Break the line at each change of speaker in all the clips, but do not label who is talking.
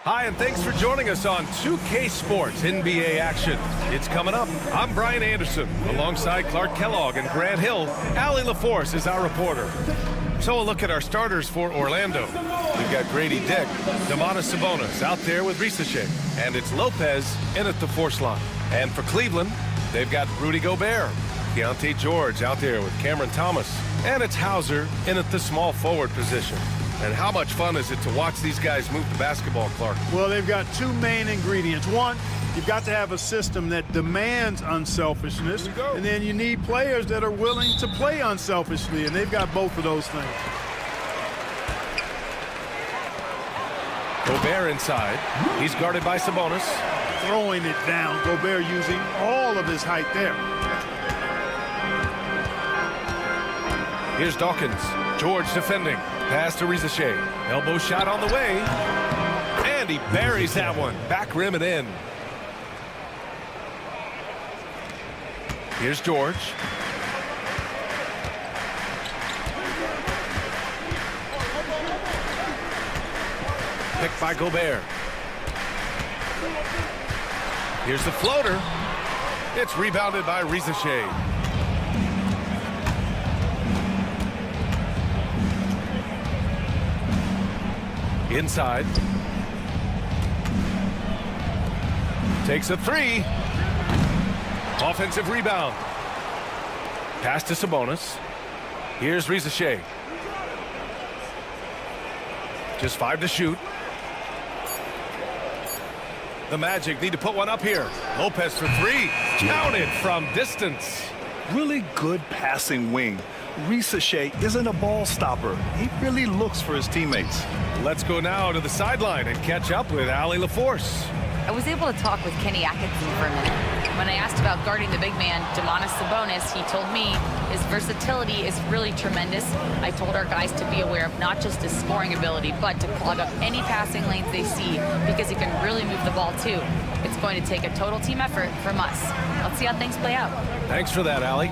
Hi, and thanks for joining us on 2K Sports NBA action. It's coming up. I'm Brian Anderson. Alongside Clark Kellogg and Grant Hill, Allie LaForce is our reporter. So a look at our starters for Orlando. We've got Grady Dick, Domantas Sabonis out there with Ricochet, and it's Lopez in at the force line. And for Cleveland, they've got Rudy Gobert, Keontae George out there with Cameron Thomas, and it's Hauser in at the small forward position. And how much fun is it to watch these guys move the basketball, Clark?
Well, they've got two main ingredients. One, you've got to have a system that demands unselfishness, and then you need players that are willing to play unselfishly, and they've got both of those things.
Gobert inside. He's guarded by Sabonis.
Throwing it down. Gobert using all of his height there.
Here's Dawkins. George defending. Pass to Ricochet. Elbow shot on the way. And he buries that one. Back rim and in. Here's George. Picked by Gobert. Here's the floater. It's rebounded by Ricochet. Inside. Takes a three. Offensive rebound. Pass to Sabonis. Here's Ricochet. Just 5 to shoot. The Magic need to put one up here. Lopez for 3. Counted from distance.
Really good passing wing. Ricochet isn't a ball stopper. He really looks for his teammates.
Let's go now to the sideline and catch up with Allie LaForce.
I was able to talk with Kenny Atkinson for a minute. When I asked about guarding the big man, Domantas Sabonis, he told me his versatility is really tremendous. I told our guys to be aware of not just his scoring ability, but to clog up any passing lanes they see, because he can really move the ball too. It's going to take a total team effort from us. Let's see how things play out.
Thanks for that, Allie.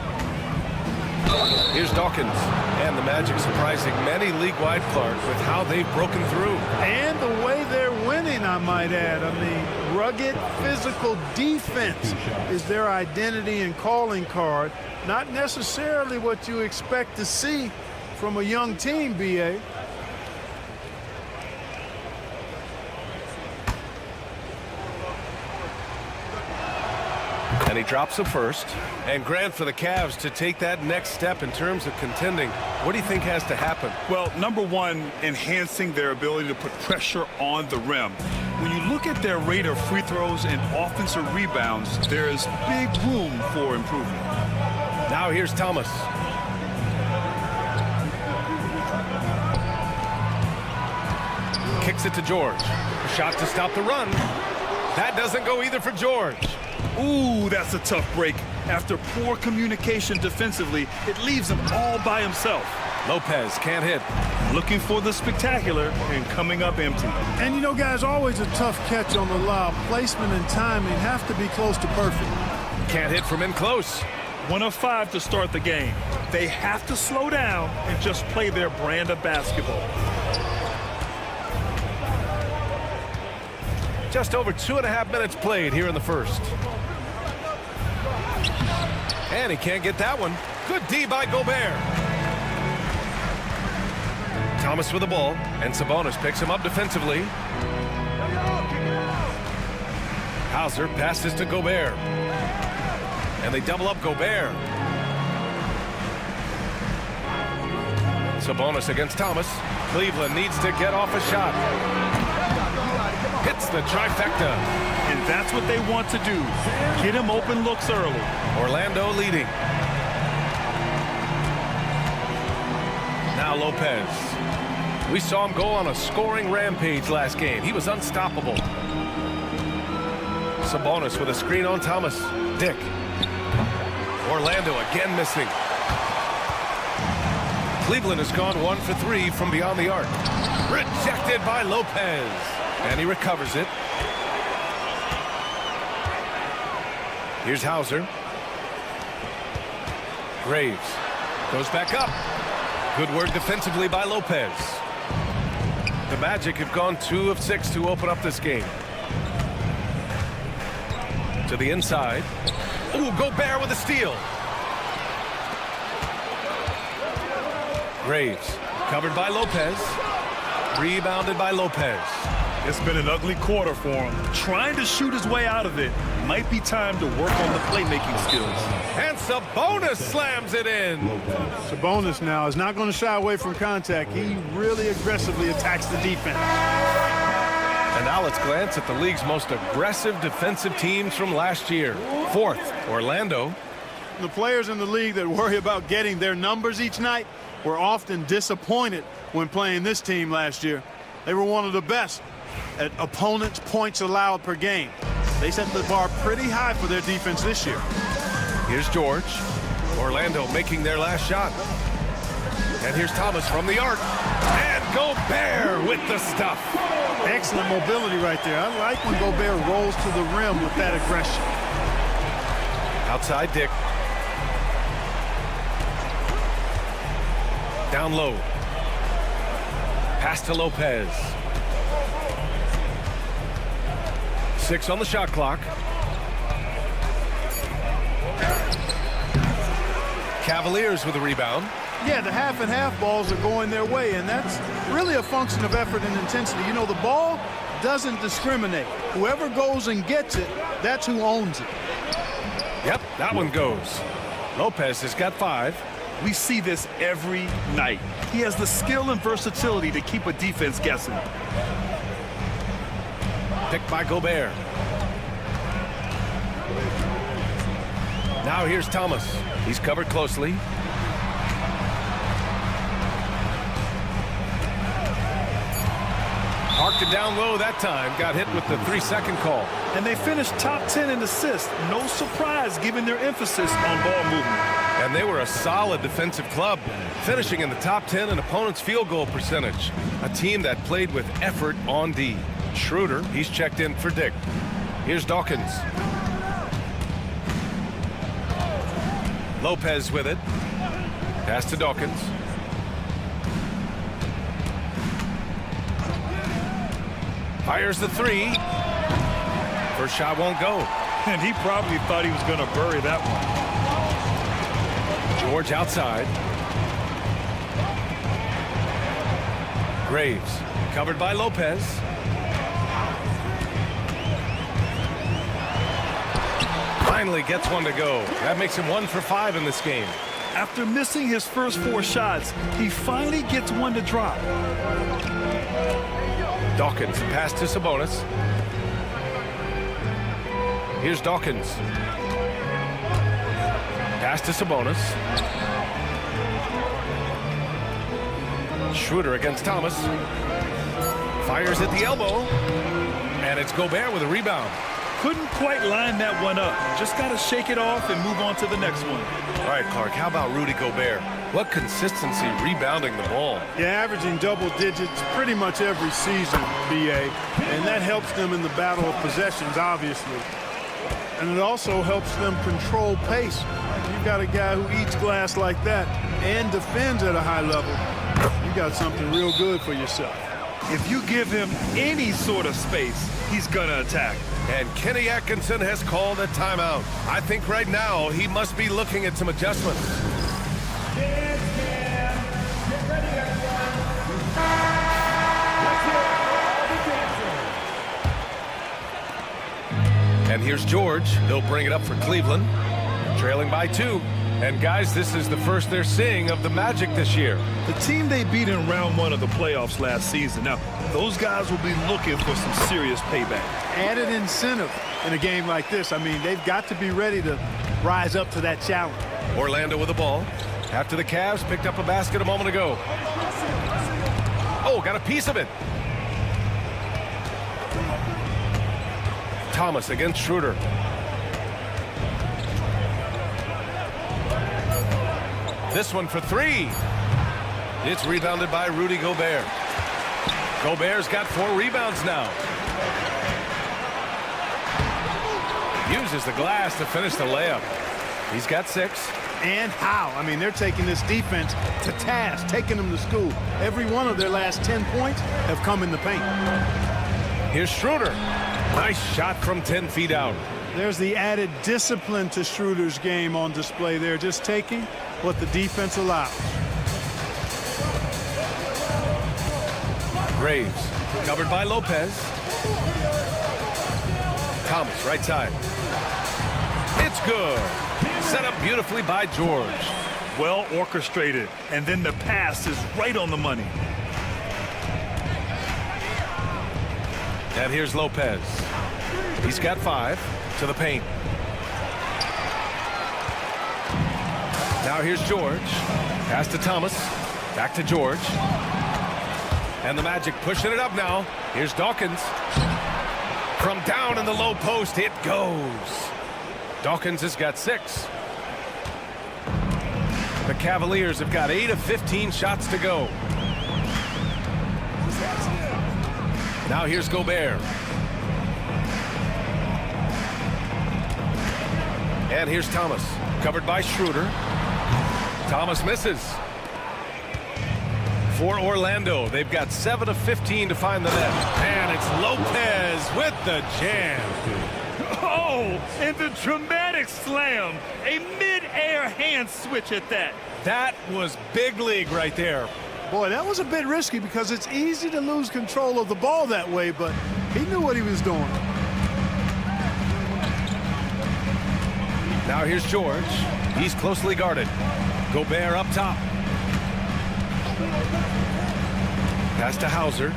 Here's Dawkins, and the Magic surprising many league-wide, Clark, with how they've broken through.
And the way they're winning, I might add. I mean, rugged physical defense is their identity and calling card. Not necessarily what you expect to see from a young team, B.A.
And he drops the first. And Grant, for the Cavs to take that next step in terms of contending, what do you think has to happen?
Well, number one, enhancing their ability to put pressure on the rim. When you look at their rate of free throws and offensive rebounds, there is big room for improvement.
Now here's Thomas. Kicks it to George. Shot to stop the run. That doesn't go either for George.
Ooh, that's a tough break. After poor communication defensively, it leaves him all by himself.
Lopez can't hit.
Looking for the spectacular and coming up empty.
And you know, guys, always a tough catch on the lob. Placement and timing have to be close to perfect.
Can't hit from in close.
1 of 5 to start the game. They have to slow down and just play their brand of basketball.
Just over 2.5 minutes played here in the first. And he can't get that one. Good D by Gobert. Thomas with the ball, and Sabonis picks him up defensively. Hauser passes to Gobert. And they double up Gobert. Sabonis against Thomas. Cleveland needs to get off a shot. Hits the trifecta.
And that's what they want to do. Get him open looks early.
Orlando leading. Now Lopez. We saw him go on a scoring rampage last game. He was unstoppable. Sabonis with a screen on Thomas. Dick. Orlando again missing. Cleveland has gone 1 for 3 from beyond the arc. Rejected by Lopez. And he recovers it. Here's Hauser. Graves goes back up. Good work defensively by Lopez. The Magic have gone 2 of 6 to open up this game. To the inside. Ooh, Gobert with a steal. Graves, covered by Lopez. Rebounded by Lopez.
It's been an ugly quarter for him. Trying to shoot his way out of it. Might be time to work on the playmaking skills.
And Sabonis slams it in.
Sabonis now is not going to shy away from contact. He really aggressively attacks the defense.
And now let's glance at the league's most aggressive defensive teams from last year. 4th, Orlando.
The players in the league that worry about getting their numbers each night were often disappointed when playing this team last year. They were one of the best at opponents' points allowed per game. They set the bar pretty high for their defense this year.
Here's George. Orlando making their last shot. And here's Thomas from the arc. And Gobert with the stuff.
Excellent mobility right there. I like when Gobert rolls to the rim with that aggression.
Outside Dick. Down low. Pass to Lopez. 6 on the shot clock. Cavaliers with a rebound.
Yeah, the half and half balls are going their way, and that's really a function of effort and intensity. You know, the ball doesn't discriminate. Whoever goes and gets it, that's who owns it.
Yep, that one goes. Lopez has got 5.
We see this every night. He has the skill and versatility to keep a defense guessing.
Picked by Gobert. Now here's Thomas. He's covered closely. Parked it down low that time. Got hit with the 3-second call.
And they finished top 10 in assists. No surprise given their emphasis on ball movement.
And they were a solid defensive club, finishing in the top 10 in opponents' field goal percentage. A team that played with effort on D. Schroeder, he's checked in for Dick. Here's Dawkins. Lopez with it. Pass to Dawkins. Fires the 3. First shot won't go.
And he probably thought he was going to bury that one.
George outside. Graves, covered by Lopez. Finally gets one to go. That makes him 1 for 5 in this game.
After missing his first 4 shots, he finally gets one to drop.
Dawkins, pass to Sabonis. Here's Dawkins. Pass to Sabonis. Schroeder against Thomas. Fires at the elbow. And it's Gobert with a rebound.
Couldn't quite line that one up. Just got to shake it off and move on to the next one.
All right, Clark, how about Rudy Gobert? What consistency rebounding the ball.
Yeah, averaging double digits pretty much every season, BA. And that helps them in the battle of possessions, obviously. And it also helps them control pace. You've got a guy who eats glass like that and defends at a high level. You got something real good for yourself.
If you give him any sort of space, he's going to attack.
And Kenny Atkinson has called a timeout. I think right now he must be looking at some adjustments. And here's George. He'll bring it up for Cleveland. Trailing by 2. And guys, this is the first they're seeing of the Magic this year.
The team they beat in round 1 of the playoffs last season. Now, those guys will be looking for some serious payback.
Added incentive in a game like this. I mean, they've got to be ready to rise up to that challenge.
Orlando with the ball. After the Cavs picked up a basket a moment ago. Oh, got a piece of it. Thomas against Schroeder. This one for 3. It's rebounded by Rudy Gobert. Gobert's got 4 rebounds now. Uses the glass to finish the layup. He's got 6.
And how. I mean, they're taking this defense to task, taking them to school. Every one of their last 10 points have come in the paint.
Here's Schroeder. Nice shot from 10 feet out.
There's the added discipline to Schroeder's game on display there, just taking what the defense allows.
Graves, covered by Lopez. Thomas, right side. It's good. Set up beautifully by George.
Well orchestrated, and then the pass is right on the money.
And here's Lopez. He's got 5 to the paint. Now here's George. Pass to Thomas. Back to George. And the Magic pushing it up now. Here's Dawkins. From down in the low post, it goes. Dawkins has got 6. The Cavaliers have got 8 of 15 shots to go. Now here's Gobert. And here's Thomas, covered by Schroeder. Thomas misses. For Orlando, they've got 7 of 15 to find the net. And it's Lopez with the jam.
Oh, and the dramatic slam. A mid-air hand switch at that.
That was big league right there.
Boy, that was a bit risky because it's easy to lose control of the ball that way, but he knew what he was doing.
Now here's George. He's closely guarded. Gobert up top. Pass to Hauser.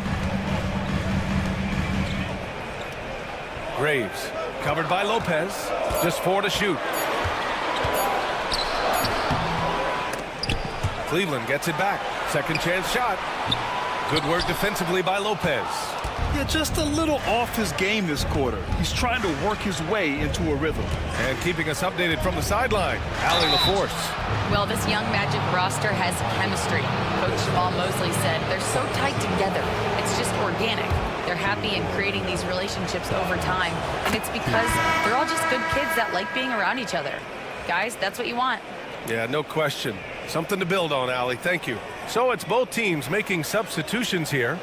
Graves, covered by Lopez. Just 4 to shoot. Cleveland gets it back. Second chance shot. Good work defensively by Lopez.
Yeah, just a little off his game this quarter. He's trying to work his way into a rhythm.
And keeping us updated from the sideline, Allie LaForce.
Well, this young Magic roster has chemistry. Coach Jamal Mosley said they're so tight together. It's just organic. They're happy in creating these relationships over time. And it's because they're all just good kids that like being around each other. Guys, that's what you want.
Yeah, no question. Something to build on, Allie. Thank you. So it's both teams making substitutions here.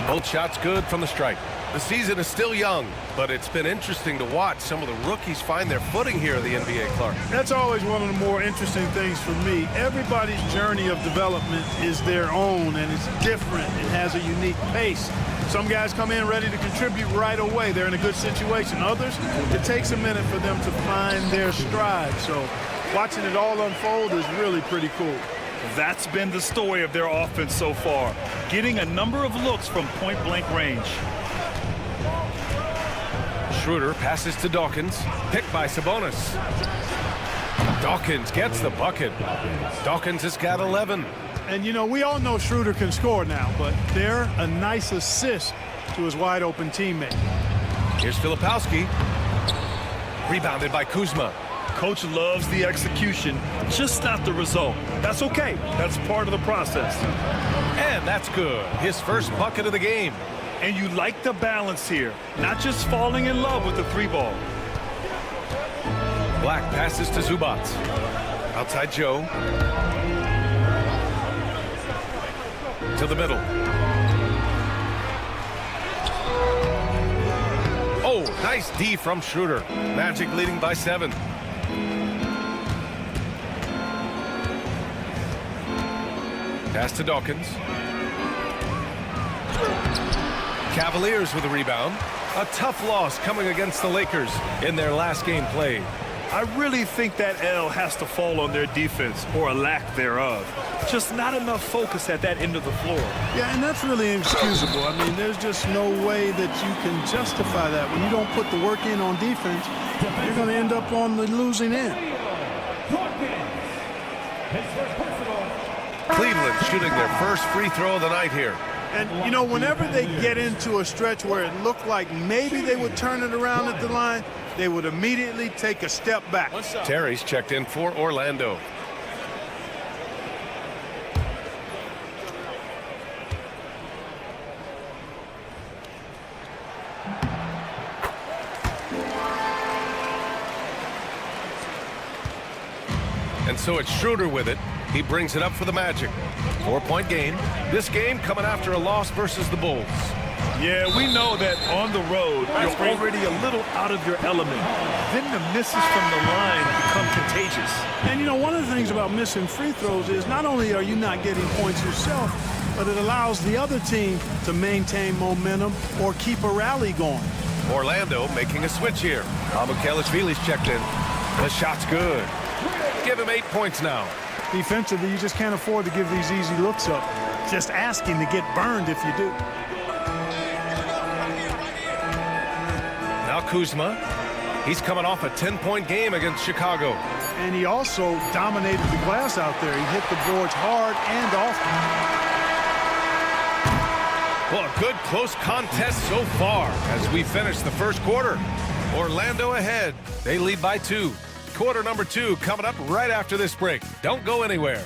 Both shots good from the stripe. The season is still young, but it's been interesting to watch some of the rookies find their footing here in the NBA, Clark.
That's always one of the more interesting things for me. Everybody's journey of development is their own, and it's different. It has a unique pace. Some guys come in ready to contribute right away. They're in a good situation. Others, it takes a minute for them to find their stride. So watching it all unfold is really pretty cool.
That's been the story of their offense so far, getting a number of looks from point-blank range.
Schroeder passes to Dawkins, picked by Sabonis. Dawkins gets the bucket. Dawkins has got 11.
And, you know, we all know Schroeder can score now, but they're a nice assist to his wide-open teammate.
Here's Filipowski. Rebounded by Kuzma.
Coach loves the execution, just not the result. That's okay. That's part of the process.
And that's good. His first bucket of the game.
And you like the balance here, not just falling in love with the 3-ball.
Black passes to Zubac. Outside Joe. To the middle. Oh, nice D from Schroeder. Magic leading by 7. Pass to Dawkins. Cavaliers with a rebound. A tough loss coming against the Lakers in their last game played.
I really think that L has to fall on their defense, or a lack thereof. Just not enough focus at that end of the floor.
Yeah, and that's really inexcusable. I mean, there's just no way that you can justify that. When you don't put the work in on defense, you're going to end up on the losing end.
Cleveland shooting their first free throw of the night here.
And, you know, whenever they get into a stretch where it looked like maybe they would turn it around at the line, they would immediately take a step back.
Terry's checked in for Orlando. so it's Schroeder with it. He brings it up for the Magic. 4-point game. This game coming after a loss versus the Bulls.
Yeah, we know that on the road, you're already a little out of your element. Then the misses from the line become contagious.
And, you know, one of the things about missing free throws is not only are you not getting points yourself, but it allows the other team to maintain momentum or keep a rally going.
Orlando making a switch here. Abukelashvili's checked in. The shot's good. Give him 8 points now.
Defensively, you just can't afford to give these easy looks up. Just asking to get burned if you do.
Now Kuzma. He's coming off a 10-point game against Chicago.
And he also dominated the glass out there. He hit the boards hard and often.
Well, a good close contest so far as we finish the first quarter. Orlando ahead. They lead by 2. Quarter number 2 coming up right after this break. Don't go anywhere.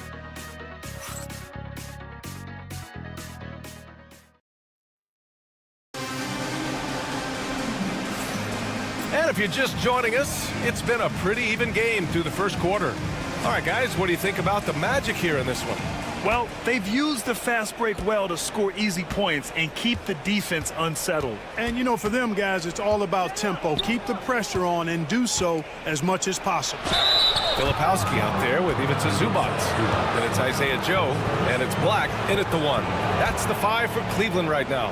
And if you're just joining us, it's been a pretty even game through the first quarter. All right, guys, what do you think about the Magic here in this one?
Well, they've used the fast break well to score easy points and keep the defense unsettled.
And, you know, for them, guys, it's all about tempo. Keep the pressure on and do so as much as possible.
Filipowski out there with Ivica Zubac. Then it's Isaiah Joe, and it's Black in at the 1. That's the 5 for Cleveland right now.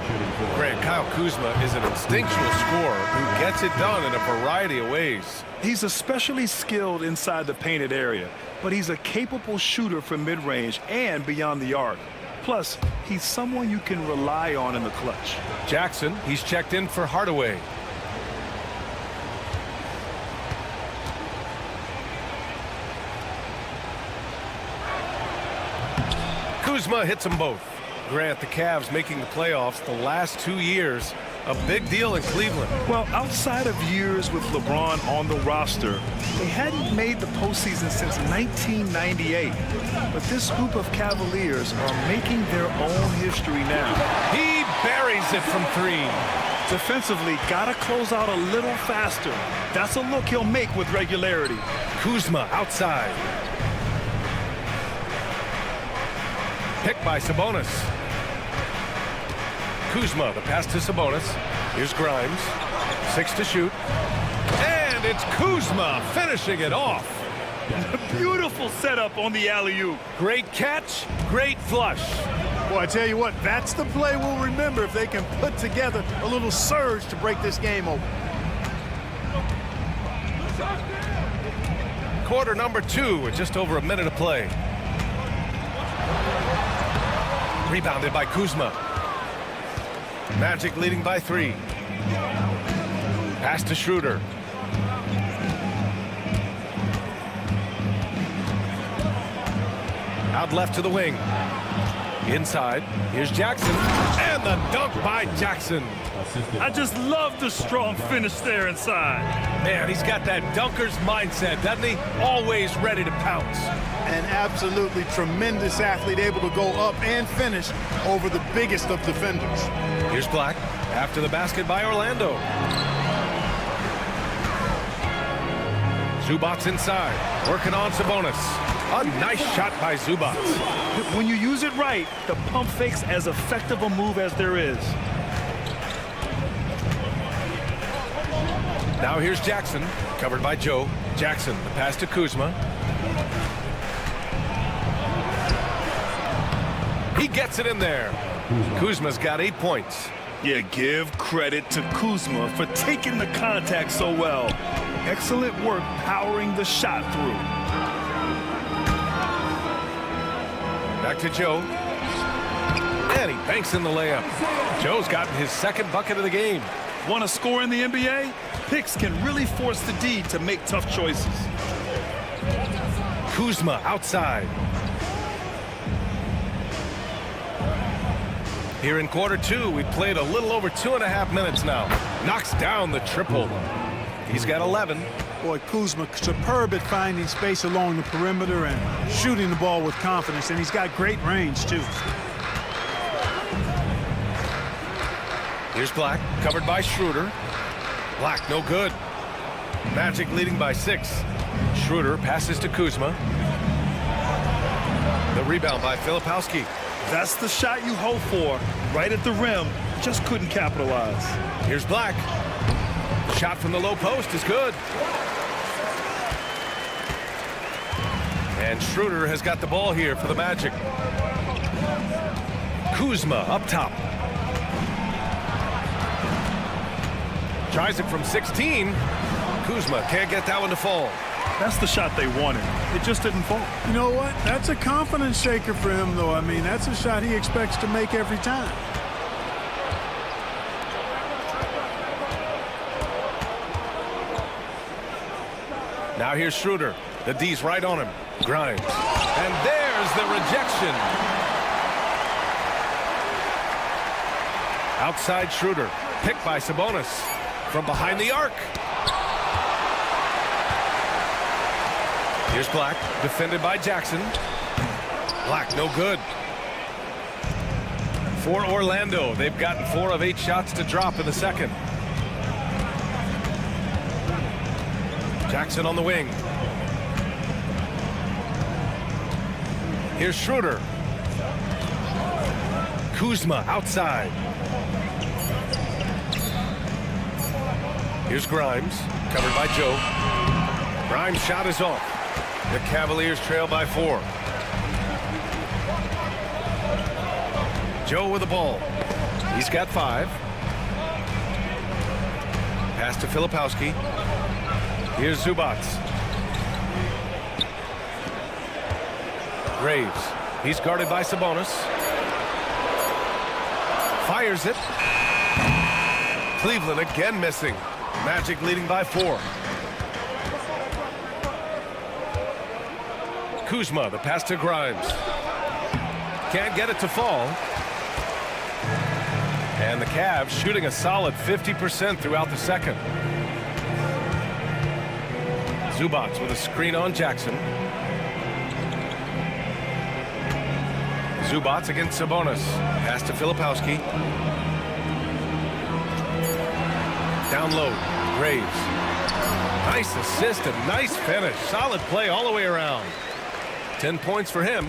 Grant, Kyle Kuzma is an instinctual scorer who gets it done in a variety of ways.
He's especially skilled inside the painted area, but he's a capable shooter from mid-range and beyond the arc. Plus, he's someone you can rely on in the clutch.
Jackson, he's checked in for Hardaway. Kuzma hits them both. Grant, the Cavs making the playoffs the last 2 years. A big deal in Cleveland.
Well, outside of years with LeBron on the roster, they hadn't made the postseason since 1998. But this group of Cavaliers are making their own history now.
He buries it from 3.
Defensively, gotta close out a little faster. That's a look he'll make with regularity.
Kuzma outside. Picked by Sabonis. Kuzma, the pass to Sabonis. Here's Grimes. 6 to shoot. And it's Kuzma finishing it off.
Beautiful setup on the alley-oop.
Great catch, great flush.
Boy, I tell you what, that's the play we'll remember if they can put together a little surge to break this game open.
Quarter number 2 with just over a minute of play. Rebounded by Kuzma. Magic leading by 3. Pass to Schroeder. Out left to the wing. Inside, here's Jackson. And the dunk by Jackson.
I just love the strong finish there inside.
Man, he's got that dunker's mindset, doesn't he? Always ready to pounce.
An absolutely tremendous athlete, able to go up and finish over the biggest of defenders.
Here's Black after the basket by Orlando. Zubac inside, working on Sabonis. A nice shot by Zubac.
When you use it right, the pump fake's as effective a move as there is.
Now here's Jackson, covered by Joe. Jackson, the pass to Kuzma. He gets it in there. Kuzma's got 8 points.
Yeah, give credit to Kuzma for taking the contact so well. Excellent work powering the shot through.
Back to Joe. And he banks in the layup. Joe's gotten his 2nd bucket of the game.
Want to score in the NBA? Picks can really force the D to make tough choices.
Kuzma outside. Here in quarter 2, we played a little over 2.5 minutes now. Knocks down the triple. He's got 11.
Boy, Kuzma, superb at finding space along the perimeter and shooting the ball with confidence, and he's got great range, too.
Here's Black, covered by Schroeder. Black, no good. Magic leading by 6. Schroeder passes to Kuzma. rebound by Filipowski.
That's the shot you hope for, right at the rim. Just couldn't capitalize.
Here's Black. Shot from the low post is good. And Schroeder has got the ball here for the Magic. Kuzma up top. Tries it from 16. Kuzma can't get that one to fall.
That's the shot they wanted. It just didn't fall.
You know what? That's a confidence shaker for him, though. I mean, that's a shot he expects to make every time.
Now here's Schroeder. The D's right on him. Grimes. And there's the rejection. Outside Schroeder. Picked by Sabonis. From behind the arc. Here's Black. Defended by Jackson. Black no good. For Orlando, they've gotten 4 of 8 shots to drop in the second. Jackson on the wing. Here's Schroeder. Kuzma outside. Here's Grimes, covered by Joe. Grimes' shot is off. The Cavaliers trail by 4. Joe with the ball. He's got 5. Pass to Filipowski. Here's Zubac. Graves. He's guarded by Sabonis. Fires it. Cleveland again missing. Magic leading by 4. Kuzma, the pass to Grimes. Can't get it to fall. And the Cavs shooting a solid 50% throughout the second. Zubac with a screen on Jackson. Zubac against Sabonis. Pass to Filipowski. Down low. Graves. Nice assist and nice finish. Solid play all the way around. 10 points for him.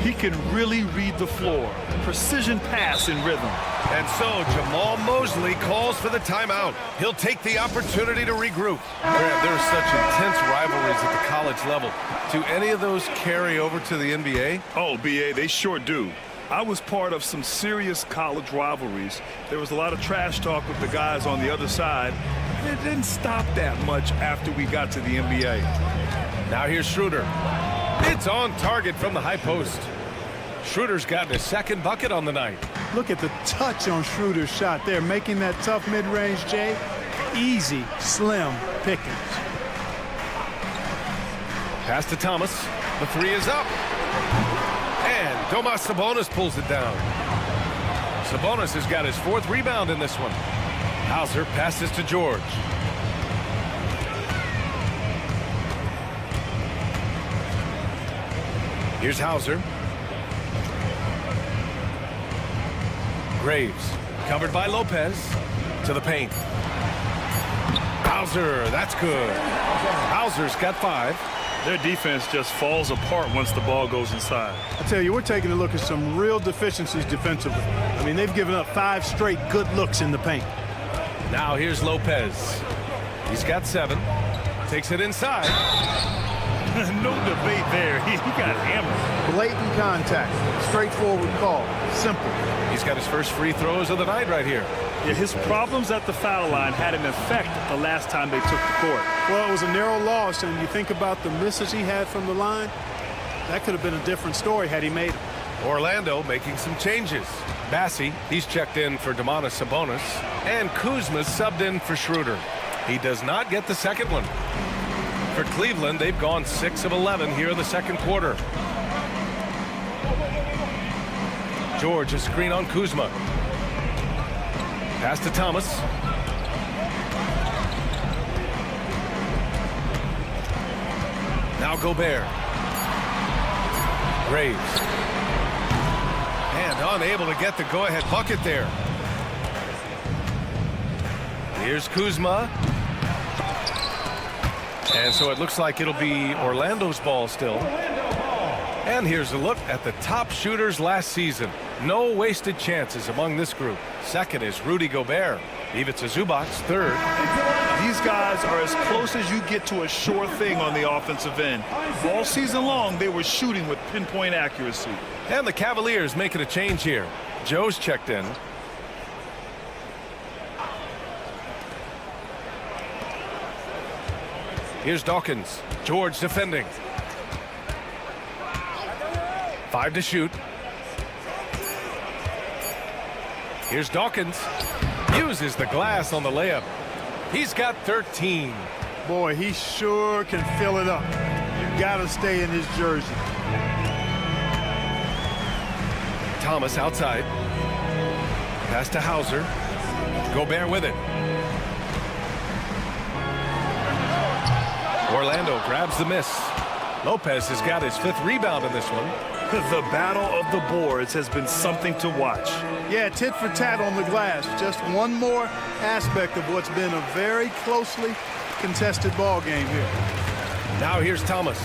He can really read the floor. Precision pass in rhythm.
And so Jamal Mosley calls for the timeout. He'll take the opportunity to regroup. Grant, there are such intense rivalries at the college level. Do any of those carry over to the NBA?
Oh, B.A., they sure do. I was part of some serious college rivalries. There was a lot of trash talk with the guys on the other side. It didn't stop that much after we got to the NBA.
Now here's Schroeder. It's on target from the high post. Schroeder's gotten his second bucket on the night.
Look at the touch on Schroeder's shot there, making that tough mid-range, Jay. Easy, slim pickings.
Pass to Thomas. The 3 is up. And Domas Sabonis pulls it down. Sabonis has got his 4th rebound in this one. Hauser passes to George. Here's Hauser. Graves, covered by Lopez, to the paint. Hauser, that's good. Hauser's got 5.
Their defense just falls apart once the ball goes inside.
I tell you, we're taking a look at some real deficiencies defensively. I mean, they've given up 5 straight good looks in the paint.
Now here's Lopez. He's got 7. Takes it inside.
No debate there. He got hammered.
Blatant contact. Straightforward call. Simple.
He's got his first free throws of the night right here.
Yeah, his problems at the foul line had an effect the last time they took the court.
Well, it was a narrow loss, and you think about the misses he had from the line, that could have been a different story had he made them.
Orlando making some changes. Bassie, he's checked in for Domantas Sabonis, and Kuzma's subbed in for Schroeder. He does not get the second one. For Cleveland, they've gone 6 of 11 here in the second quarter. George, a screen on Kuzma. Pass to Thomas. Now Gobert. Graves. And unable to get the go-ahead bucket there. Here's Kuzma. And so it looks like it'll be Orlando's ball still. And here's a look at the top shooters last season. No wasted chances among this group. Second is Rudy Gobert. Ivica Zubac's third.
These guys are as close as you get to a sure thing on the offensive end. All season long, they were shooting with pinpoint accuracy.
And the Cavaliers making a change here. Joe's checked in. Here's Dawkins. George defending. 5 to shoot. Here's Dawkins. Uses the glass on the layup. He's got 13.
Boy, he sure can fill it up. You got to stay in his jersey.
Thomas outside. Pass to Hauser. Gobert with it. Orlando grabs the miss. Lopez has got his 5th rebound in this one.
The battle of the boards has been something to watch.
Yeah, tit for tat on the glass. Just one more aspect of what's been a very closely contested ball game here.
Now here's Thomas.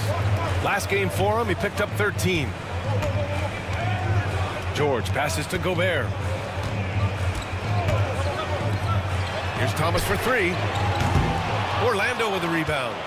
Last game for him, he picked up 13. George passes to Gobert. Here's Thomas for 3. Orlando with the rebound.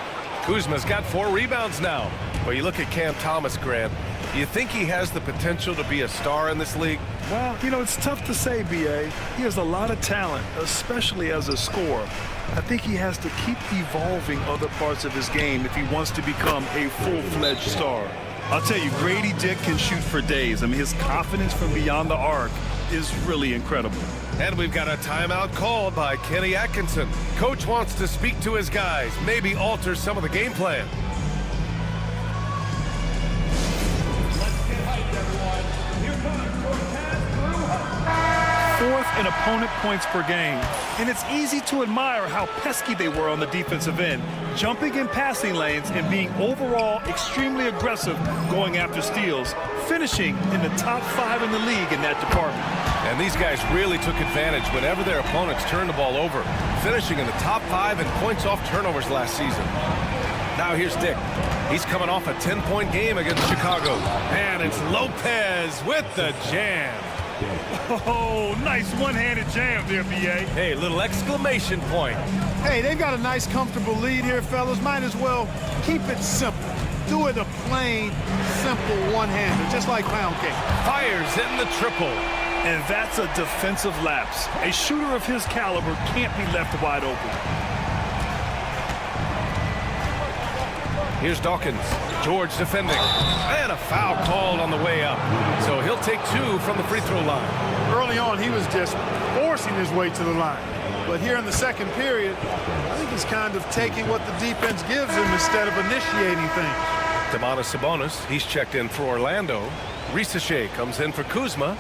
Kuzma's got 4 rebounds now. But you look at Cam Thomas, Grant. You think he has the potential to be a star in this league?
Well, you know, it's tough to say, B.A. He has a lot of talent, especially as a scorer. I think he has to keep evolving other parts of his game if he wants to become a full-fledged star. I'll tell you, Grady Dick can shoot for days. I mean, his confidence from beyond the arc is really incredible.
And we've got a timeout called by Kenny Atkinson. Coach wants to speak to his guys, maybe alter some of the game plan.
Fourth in opponent points per game. And it's easy to admire how pesky they were on the defensive end, jumping in passing lanes and being overall extremely aggressive going after steals, finishing in the top 5 in the league in that department.
And these guys really took advantage whenever their opponents turned the ball over, finishing in the top 5 in points off turnovers last season. Now here's Dick. He's coming off a 10-point game against Chicago. And it's Lopez with the jam.
Oh, nice one-handed jam there, B.A.
Hey, little exclamation point.
Hey, they've got a nice, comfortable lead here, fellas. Might as well keep it simple. Do it a plain, simple one-hander, just like pound cake.
Fires in the triple.
And that's a defensive lapse. A shooter of his caliber can't be left wide open.
Here's Dawkins. George defending. And a foul called on the way up. So he'll take 2 from the free throw line.
Early on, he was just forcing his way to the line. But here in the second period, I think he's kind of taking what the defense gives him instead of initiating things.
Domantas Sabonis, he's checked in for Orlando. Risache comes in for Kuzma.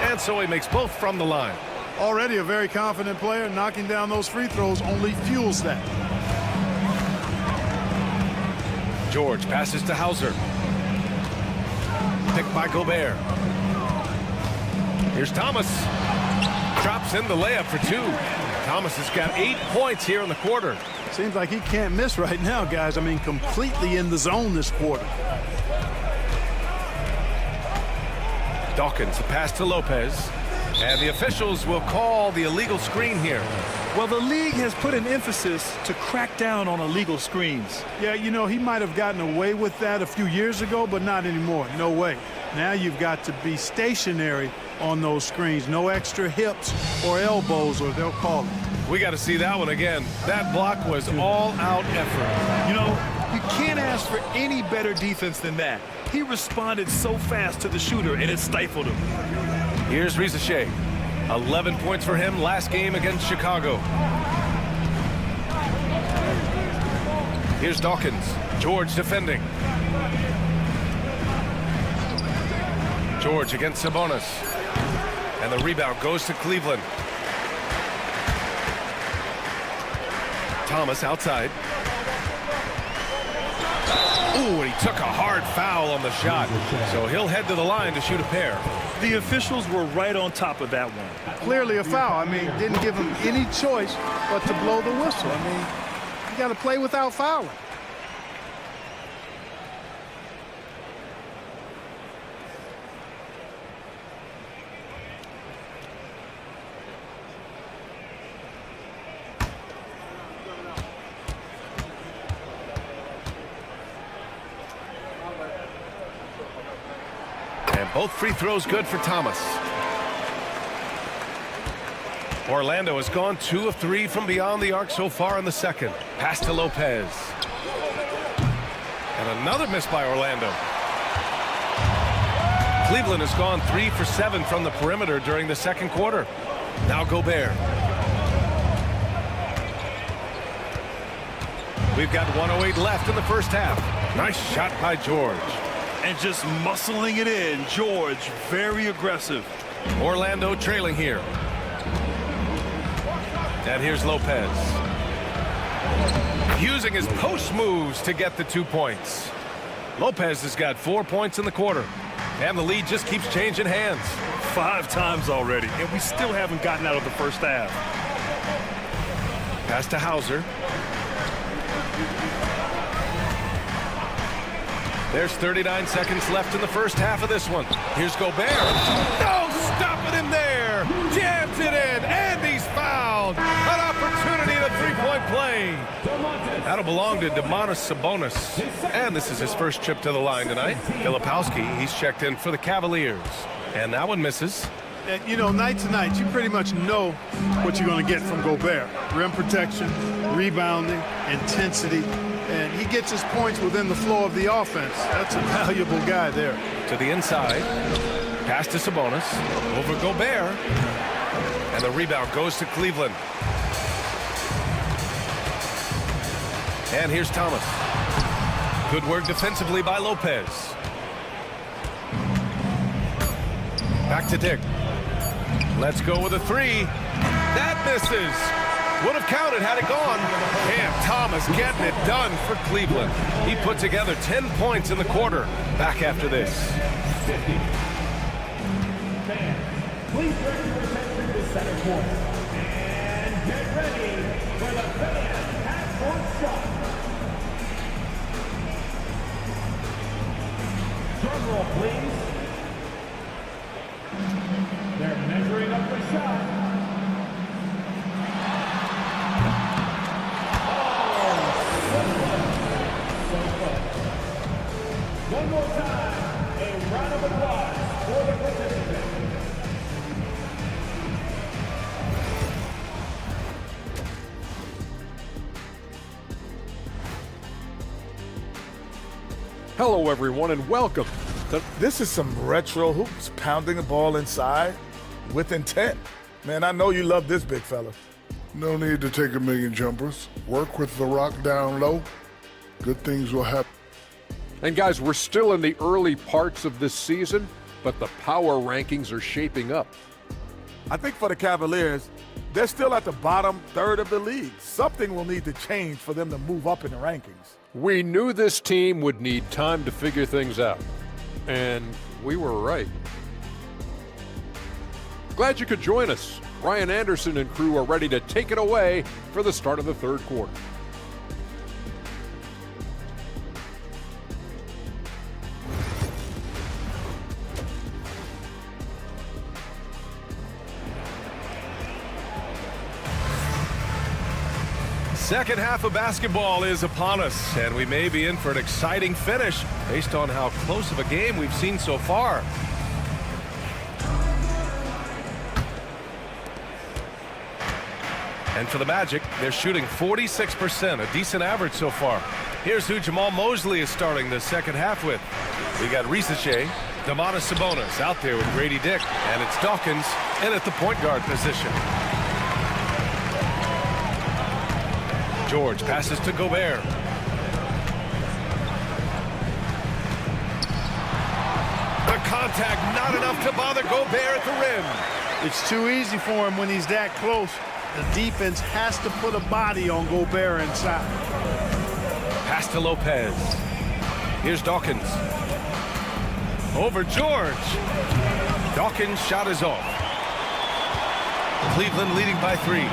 And so he makes both from the line.
Already a very confident player. Knocking down those free throws only fuels that.
George passes to Hauser. Picked by Gobert. Here's Thomas. Drops in the layup for 2. Thomas has got 8 points here in the quarter.
Seems like he can't miss right now, guys. I mean, completely in the zone this quarter.
Dawkins, a pass to Lopez. And the officials will call the illegal screen here.
Well, the league has put an emphasis to crack down on illegal screens.
Yeah, you know, he might have gotten away with that a few years ago, but not anymore. No way. Now you've got to be stationary on those screens. No extra hips or elbows, or they'll call it.
We got to see that one again. That block was all-out effort.
You know, you can't ask for any better defense than that. He responded so fast to the shooter, and it stifled him.
Here's Risache. 11 points for him last game against Chicago. Here's Dawkins. George defending. George against Sabonis. And the rebound goes to Cleveland. Thomas outside. Ooh, and he took a hard foul on the shot. So he'll head to the line to shoot a pair.
The officials were right on top of that one.
Clearly a foul. I mean, didn't give him any choice but to blow the whistle. I mean, you got to play without fouling.
And both free throws good for Thomas. Orlando has gone 2 of 3 from beyond the arc so far in the second. Pass to Lopez. And another miss by Orlando. Cleveland has gone 3 for 7 from the perimeter during the second quarter. Now Gobert. We've got 1:08 left in the first half. Nice shot by George.
And just muscling it in. George, very aggressive.
Orlando trailing here. And here's Lopez. Using his post moves to get the 2 points. Lopez has got 4 points in the quarter. And the lead just keeps changing hands.
5 times already, and we still haven't gotten out of the first half.
Pass to Hauser. There's 39 seconds left in the first half of this one. Here's Gobert. No, stopping him there. Jams it in, and he's fouled. An opportunity in a three-point play. That'll belong to Domantas Sabonis. And this is his first trip to the line tonight. Filipowski, he's checked in for the Cavaliers. And that one misses.
And, you know, night to night, you pretty much know what you're going to get from Gobert. Rim protection, rebounding, intensity. And he gets his points within the flow of the offense. That's a valuable guy there.
To the inside. Pass to Sabonis. Over Gobert. And the rebound goes to Cleveland. And here's Thomas. Good work defensively by Lopez. Back to Dick. Let's go with a 3. That misses. Would have counted had it gone. And Thomas getting it done for Cleveland. He put together 10 points in the quarter. Back after this.
Please direct your attention to center court. And get ready for the fan half-court shot. Drum roll, please. They're measuring up the shot. One more time, a round of applause for the participants.
Hello, everyone, and welcome.
This is some retro hoops, pounding the ball inside with intent. Man, I know you love this, big fella.
No need to take a million jumpers. Work with the rock down low. Good things will happen.
And guys, we're still in the early parts of this season, but the power rankings are shaping up.
I think for the Cavaliers, they're still at the bottom third of the league. Something will need to change for them to move up in the rankings.
We knew this team would need time to figure things out, and we were right. Glad you could join us. Ryan Anderson and crew are ready to take it away for the start of the third quarter.
Second half of basketball is upon us, and we may be in for an exciting finish based on how close of a game we've seen so far. And for the Magic, they're shooting 46%, a decent average so far. Here's who Jamal Mosley is starting the second half with. We got Risache, Domantas Sabonis out there with Grady Dick, and it's Dawkins in at the point guard position. George passes to Gobert. The contact not enough to bother Gobert at the rim.
It's too easy for him when he's that close. The defense has to put a body on Gobert inside.
Pass to Lopez. Here's Dawkins. Over George. Dawkins' shot is off. Cleveland leading by 3.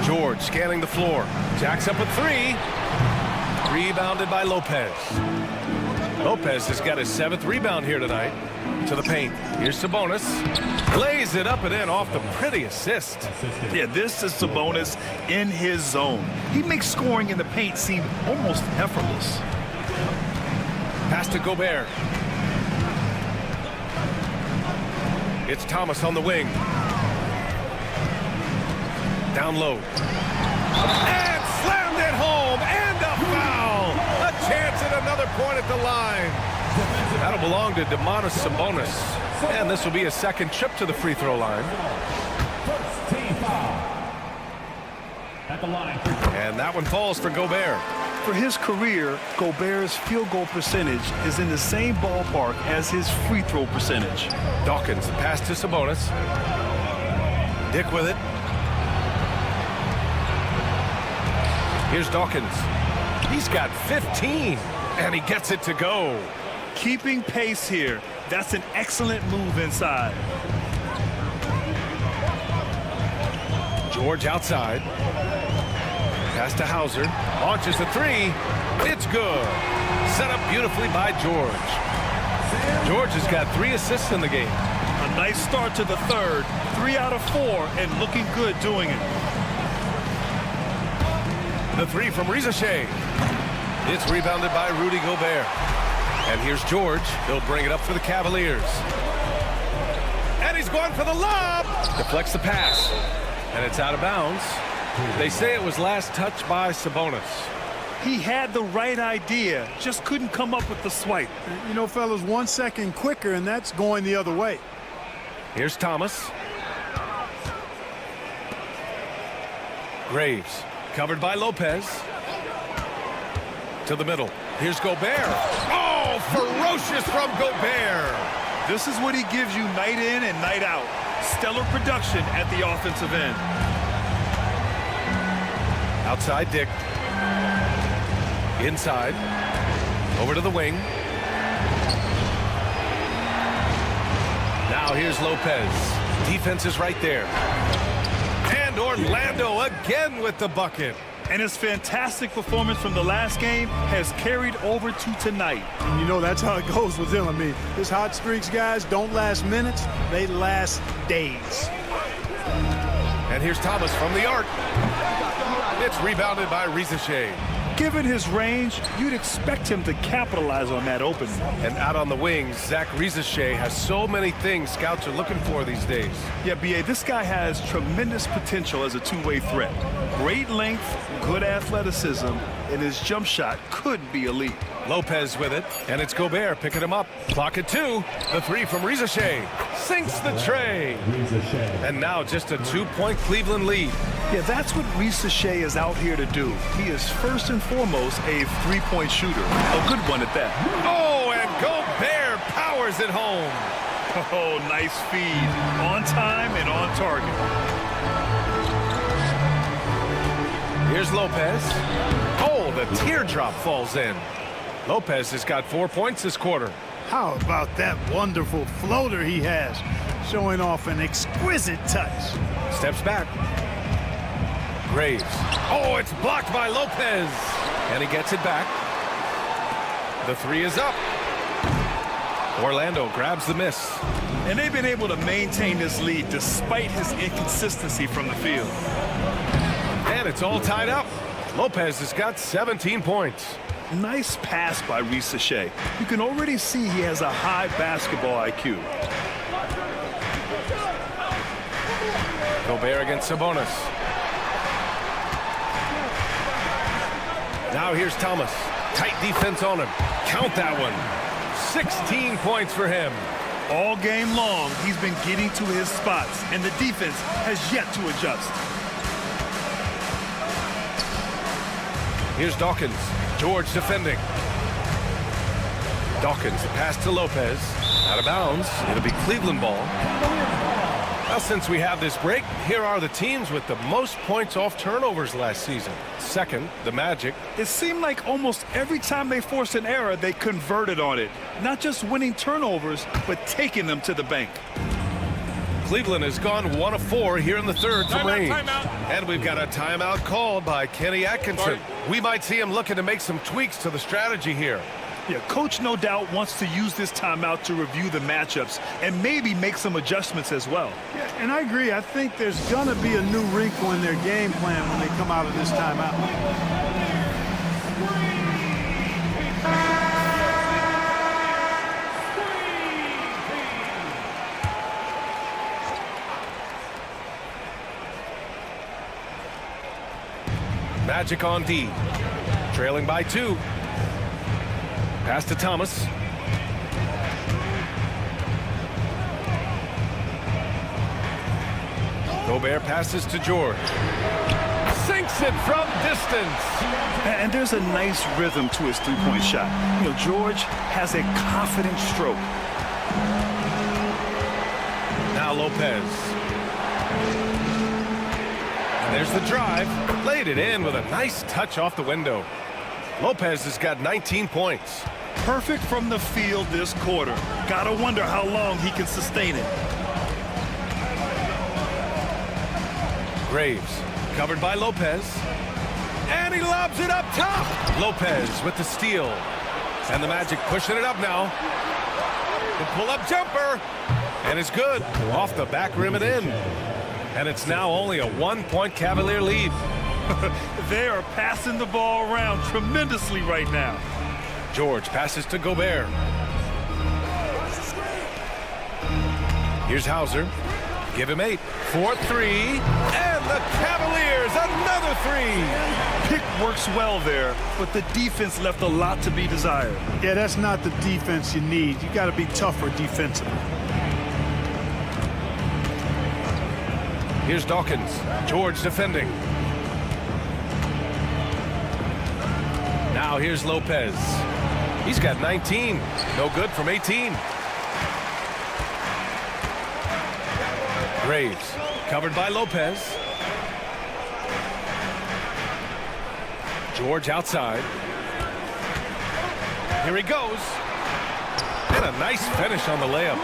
George scanning the floor. Jacks up with 3. Rebounded by Lopez. Lopez has got his 7th rebound here tonight. To the paint. Here's Sabonis. Lays it up and in off the pretty assist.
Yeah, this is Sabonis in his zone. He makes scoring in the paint seem almost effortless.
Pass to Gobert. It's Thomas on the wing. Down low. And slammed it home. And a foul. A chance at another point at the line. That'll belong to Domantas Sabonis. And this will be a second trip to the free throw line.
First team foul. At the line.
And that one falls for Gobert.
For his career, Gobert's field goal percentage is in the same ballpark as his free throw percentage.
Dawkins, the pass to Sabonis. Dick with it. Here's Dawkins. He's got 15, and he gets it to go.
Keeping pace here. That's an excellent move inside.
George outside. Pass to Hauser. Launches the 3. It's good. Set up beautifully by George. George has got 3 assists in the game.
A nice start to the 3rd. 3 out of 4 and looking good doing it.
The 3 from Rizashea. It's rebounded by Rudy Gobert. And here's George. He'll bring it up for the Cavaliers. And he's going for the lob. Deflects the pass. And it's out of bounds. They say it was last touched by Sabonis.
He had the right idea, just couldn't come up with the swipe.
You know, fellas, 1 second quicker, and that's going the other way.
Here's Thomas. Graves. Covered by Lopez. To the middle. Here's Gobert. Oh, ferocious from Gobert.
This is what he gives you night in and night out. Stellar production at the offensive end.
Outside Dick. Inside. Over to the wing. Now here's Lopez. Defense is right there. And Orlando again with the bucket.
And his fantastic performance from the last game has carried over to tonight.
And you know, that's how it goes with him. I mean, his hot streaks, guys, don't last minutes. They last days.
And here's Thomas from the arc. It's rebounded by Rizashea.
Given his range, you'd expect him to capitalize on that opening.
And out on the wings, Zach Rizashea has so many things scouts are looking for these days.
Yeah, B.A., this guy has tremendous potential as a two-way threat. Great length, good athleticism, and his jump shot could be elite.
Lopez with it, and it's Gobert picking him up. Clock at 2. The 3 from Rizashea. Sinks the tray. And now just a 2-point Cleveland lead.
Yeah, that's what Rizashea is out here to do. He is first and foremost a three-point shooter. A good one at that.
Oh, and Gobert powers it home.
Oh, nice feed. On time and on target.
Here's Lopez. Oh, the teardrop falls in. Lopez has got 4 points this quarter.
How about that wonderful floater he has, showing off an exquisite touch.
Steps back. Graves. Oh, it's blocked by Lopez. And he gets it back. The 3 is up. Orlando grabs the miss.
And they've been able to maintain this lead despite his inconsistency from the field.
And it's all tied up. Lopez has got 17 points.
Nice pass by Rizashea. You can already see he has a high basketball IQ.
Gobert against Sabonis. Now here's Thomas. Tight defense on him. Count that one. 16 points for him.
All game long, he's been getting to his spots, and the defense has yet to adjust.
Here's Dawkins. George defending. Dawkins, the pass to Lopez. Out of bounds. It'll be Cleveland ball. Well, since we have this break, here are the teams with the most points off turnovers last season. Second, the Magic.
It seemed like almost every time they forced an error, they converted on it. Not just winning turnovers, but taking them to the bank.
Cleveland has gone 1 of 4 here in the third from range. And we've got a timeout called by Kenny Atkinson. We might see him looking to make some tweaks to the strategy here.
Yeah, coach no doubt wants to use this timeout to review the matchups and maybe make some adjustments as well.
Yeah, and I agree. I think there's going to be a new wrinkle in their game plan when they come out of this timeout.
Magic on D. Trailing by 2. Pass to Thomas. Gobert passes to George. Sinks it from distance.
And there's a nice rhythm to his three-point shot. You know, George has a confident stroke.
Now Lopez. And there's the drive. Laid it in with a nice touch off the window. Lopez has got 19 points.
Perfect from the field this quarter. Gotta wonder how long he can sustain it.
Graves covered by Lopez. And he lobs it up top. Lopez with the steal. And the Magic pushing it up now. The pull-up jumper. And it's good. Off the back rim and in. And it's now only a 1-point Cavalier lead.
They are passing the ball around tremendously right now.
George passes to Gobert. Here's Hauser. Give him 8. 4-3. And the Cavaliers, another 3.
Pick works well there, but the defense left a lot to be desired.
Yeah, that's not the defense you need. You got to be tougher defensively.
Here's Dawkins. George defending. Now here's Lopez. He's got 19. No good from 18. Graves covered by Lopez. George outside. Here he goes. And a nice finish on the layup.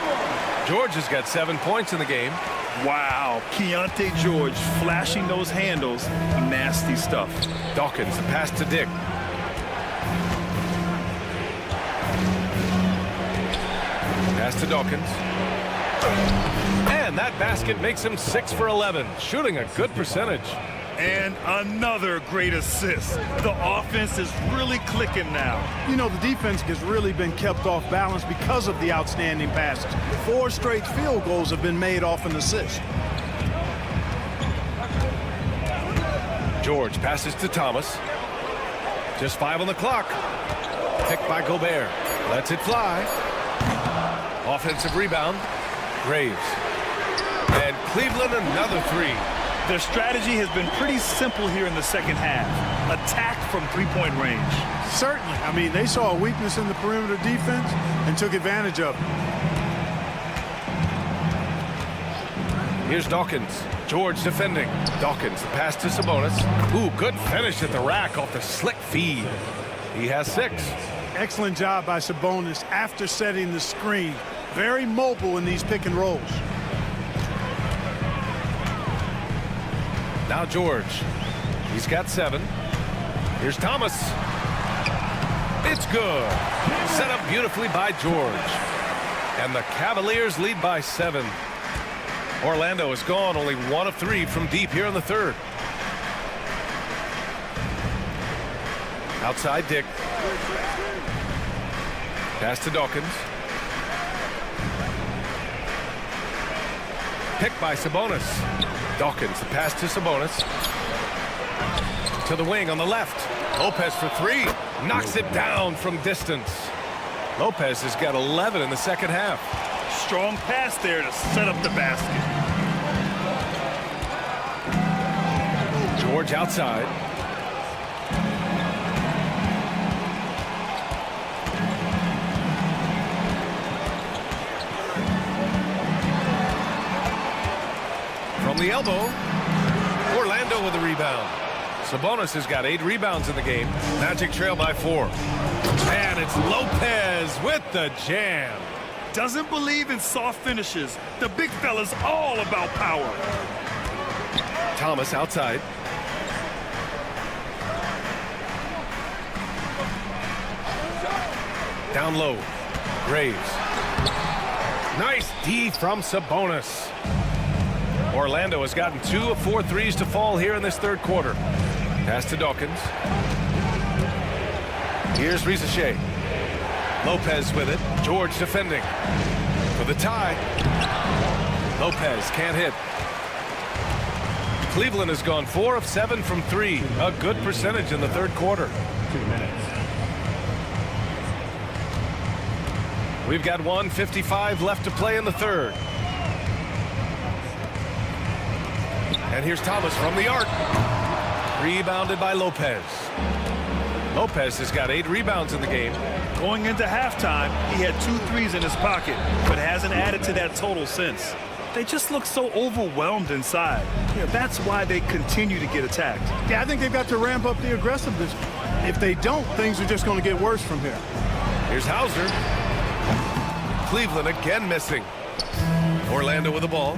George has got 7 points in the game.
Wow, Keontae George flashing those handles. Nasty stuff.
Dawkins, the pass to Dick. Pass to Dawkins. And that basket makes him 6 for 11, shooting a good percentage.
And another great assist. The offense is really clicking now.
You know, the defense has really been kept off balance because of the outstanding passes. 4 straight field goals have been made off an assist.
George passes to Thomas. Just 5 on the clock. Picked by Gobert. Lets it fly. Offensive rebound. Graves. And Cleveland another 3.
Their strategy has been pretty simple here in the second half. Attack from three-point range.
Certainly. I mean, they saw a weakness in the perimeter defense and took advantage of it.
Here's Dawkins. George defending. Dawkins, the pass to Sabonis. Ooh, good finish at the rack off the slick feed. He has 6.
Excellent job by Sabonis after setting the screen. Very mobile in these pick and rolls.
Now George. He's got 7. Here's Thomas. It's good. Set up beautifully by George. And the Cavaliers lead by 7. Orlando has gone only 1 of 3 from deep here in the third. Outside Dick. Pass to Dawkins. Picked by Sabonis. Dawkins, the pass to Sabonis. To the wing on the left. Lopez for 3. Knocks it down from distance. Lopez has got 11 in the second half.
Strong pass there to set up the basket.
George outside. the elbow. Orlando with the rebound. Sabonis has got 8 rebounds in the game. Magic trail by 4. And it's Lopez with the jam.
Doesn't believe in soft finishes. The big fella's all about power.
Thomas outside. Down low. Graves. Nice D from Sabonis. Orlando has gotten 2 of 4 threes to fall here in this third quarter. Pass to Dawkins. Here's Rizachet. Lopez with it. George defending. For the tie. Lopez can't hit. Cleveland has gone 4 of 7 from 3. A good percentage in the third quarter.
2 minutes.
We've got 1:55 left to play in the third. And here's Thomas from the arc. Rebounded by Lopez. Lopez has got 8 rebounds in the game.
Going into halftime, he had 2 threes in his pocket, but hasn't added to that total since. They just look so overwhelmed inside. That's why they continue to get attacked.
Yeah, I think they've got to ramp up the aggressiveness. If they don't, things are just going to get worse from here.
Here's Hauser. Cleveland again missing. Orlando with the ball.